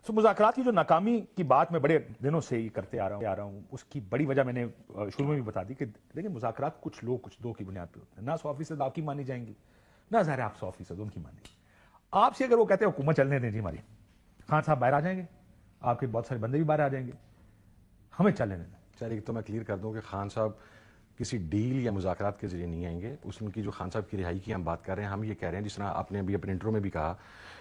मुज़ाकरात की जो नाकामी की बात मैं बड़े दिनों से ही करते आ रहा हूँ उसकी बड़ी वजह मैंने शुरू में भी बता दी कि देखिए मुज़ाकरात कुछ लोग कुछ दो की बुनियाद पे होते हैं। ना 100% आपकी मानी जाएंगी, ना ज़ाहिर आप 100% उनकी मानेंगे। आपसे अगर वो कहते हैं हुकूमत चलने दें जी हमारी, खान साहब बाहर आ जाएंगे, आपके बहुत सारे बंदे भी बाहर आ जाएंगे, हमें चलने दें। सर एक तो मैं क्लियर कर दूं कि खान साहब किसी डील या मुज़ाकरात के जरिए नहीं आएंगे। उनकी जो खान साहब की रिहाई की हम बात कर रहे हैं, हम ये कह रहे हैं जिस तरह आपने अभी अपने इंट्रो में भी कहा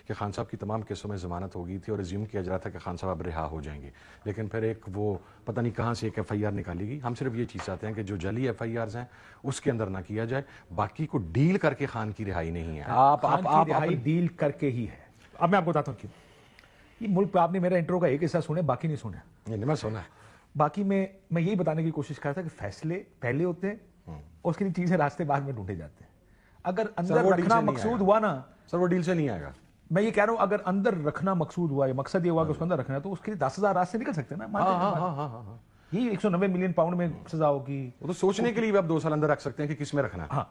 कि खान साहब की तमाम केसों में ज़मानत हो गई थी और अज्यूम किया जा रहा था कि खान साहब अब रिहा हो जाएंगे, लेकिन फिर एक वो पता नहीं कहाँ से एक FIR निकाली गई। हम सिर्फ ये चीज़ चाहते हैं कि जो जली FIRs हैं उसके अंदर ना किया जाए, बाकी को डील करके खान की रिहाई नहीं है। आप रिहाई डील करके ही है। अब मैं आपको बताता हूँ क्यों। ये मुल्क पे आपने मेरा इंट्रो का एक हिस्सा सुने, बाकी नहीं सुना। नहीं मैं सुना है। बाकी में मैं यही बताने की कोशिश कर रहा था कि फैसले पहले होते हैं और उसके लिए चीजें रास्ते बाद में ढूंढे जाते हैं। अगर अंदर रखना मकसूद हुआ ना सर, वो डील से नहीं आएगा। मैं ये कह रहा हूं अगर अंदर रखना मकसूद हुआ या मकसद ये हुआ कि उसको अंदर रखना है तो उसके लिए 10,000 रास्ते निकल सकते हैं ना। हाँ। यही 190 मिलियन पाउंड में सजा होगी। वो तो सोचने के लिए भी आप 2 साल अंदर रख सकते हैं कि किस में रखना है। हाँ,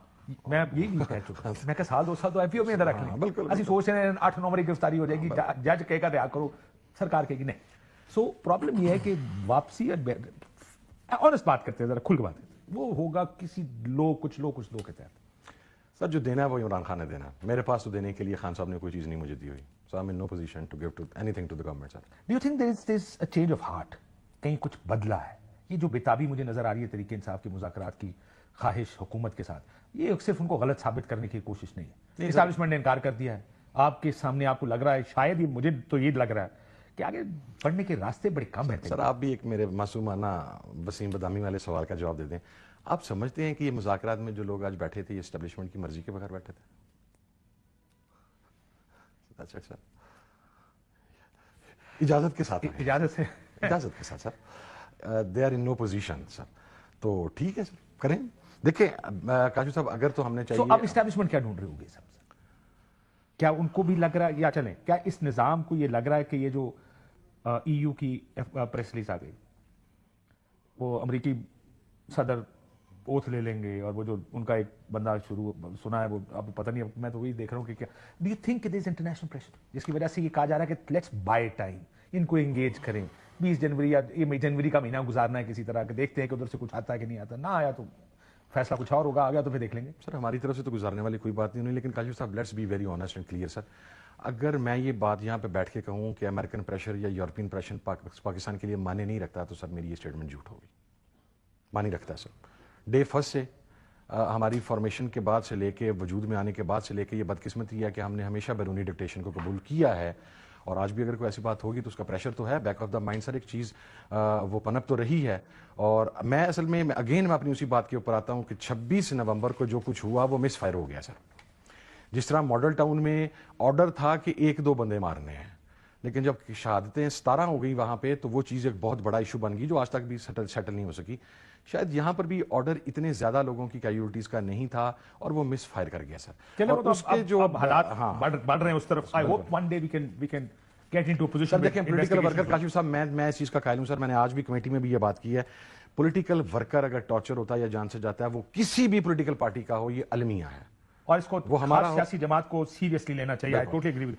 मैं यही कह चुका हूं। मैं कहा साल 2 साल तो IPO में अंदर रख लें। बिल्कुल असि सोच रहे हैं 8 नवंबर की गिरफ्तारी हो जाएगी, जज कहेगा रिहा करो, सरकार कहेगी नहीं। सो प्रॉब्लम ये है कि वापसी, ऑनेस्ट बात करते हैं, जरा खुल के बात करते हैं, वो होगा किसी कुछ लोग के तहत। सर जो देना है वो इमरान खान ने देना। मेरे पास तो देने के लिए खान साहब ने कोई चीज़ नहीं मुझे दी हुई। So I am in no position to give to anything to the government. Sir do you think there is a change of heart? कहीं कुछ बदला है? ये जो बेताबी मुझे नजर आ रही है तरीके इंसाफ की मुज़ाकरात की ख्वाहिश हुकूमत के साथ, ये सिर्फ उनको गलत साबित करने की कोशिश नहीं है। एस्टैब्लिशमेंट ने इनकार कर दिया है। आपके सामने आपको लग रहा है, शायद ये मुझे तो ये लग रहा है कि आगे बढ़ने के रास्ते बड़े कम हैं। सर आप भी एक मेरे मासूमाना वसीम बदामी वाले सवाल का जवाब दे दें। आप समझते हैं कि ये मुज़ाकरात में जो लोग आज बैठे थे ये एस्टैब्लिशमेंट की मर्जी के बगैर बैठे थे? अच्छा सर, इजाजत के साथ इजाजत के साथ sir, they are in no position sir. तो ठीक है सर, करें। देखिए काजू साहब, अगर तो हमने चाहिए अब एस्टैब्लिशमेंट क्या ढूंढ रही होगी साहब? क्या उनको भी लग रहा है, या चलें क्या इस निज़ाम को ये लग रहा है कि ये जो EU की प्रेस रिलीज आ गई, वो अमेरिकी सदर ओथ ले लेंगे और वो जो उनका एक बंदा शुरू सुना है वो अब पता नहीं, मैं तो वही देख रहा हूँ कि क्या do you think it is international pressure जिसकी वजह से ये कहा जा रहा है कि लेट्स बाय टाइम, इनको एंगेज करें। 20 जनवरी या जनवरी का महीना गुजारना है किसी तरह के, देखते हैं कि उधर से कुछ आता है कि नहीं आता। ना आया तो फैसला कुछ और होगा, आ गया तो फिर देख लेंगे। सर हमारी तरफ से तो गुजारने वाली कोई बात नहीं हुई, लेकिन काजू साहब let's be very honest and clear sir. अगर मैं ये बात यहाँ पे बैठ के कहूँ कि अमेरिकन प्रेशर या यूरोपियन प्रेशर पाकिस्तान के लिए माने नहीं रखता, तो सर मेरी ये स्टेटमेंट झूठ होगी। मानी रखता है सर। डे फर्स्ट से हमारी फॉर्मेशन के बाद से लेके वजूद में आने के बाद से लेके ये बदकिस्मती है कि हमने हमेशा बैरूनी डिक्टेशन को कबूल किया है, और आज भी अगर कोई ऐसी बात होगी तो उसका प्रेशर तो है back of the mind sir. एक चीज़ वो पनप तो रही है। और मैं असल में मैं अपनी उसी बात के ऊपर आता हूँ कि 26 नवंबर को जो कुछ हुआ वो मिस फायर हो गया सर। जिस तरह मॉडल टाउन में ऑर्डर था कि 1-2 बंदे मारने हैं, लेकिन जब शहादतें 17 हो गई वहां पे, तो वो चीज़ एक बहुत बड़ा इशू बन गई जो आज तक भी सेटल नहीं हो सकी। शायद यहाँ पर भी ऑर्डर इतने ज्यादा लोगों की कैजुअलिटीज का नहीं था और वो मिस फायर कर गया सर। और उसके जो हालात बढ़ रहे हैं उस तरफ, I hope one day we can get into position. देखिए पॉलिटिकल वर्कर काशिफ साहब, मैं इस चीज का कायल हूं सर। मैंने आज भी कमेटी में भी ये बात की है, पॉलिटिकल वर्कर अगर टॉर्चर होता है या जान से जाता है, वो किसी भी पॉलिटिकल पार्टी का हो, ये अलमिया है और इसको वो हमारा सियासी जमात को सीरियसली लेना चाहिए। I totally agree with.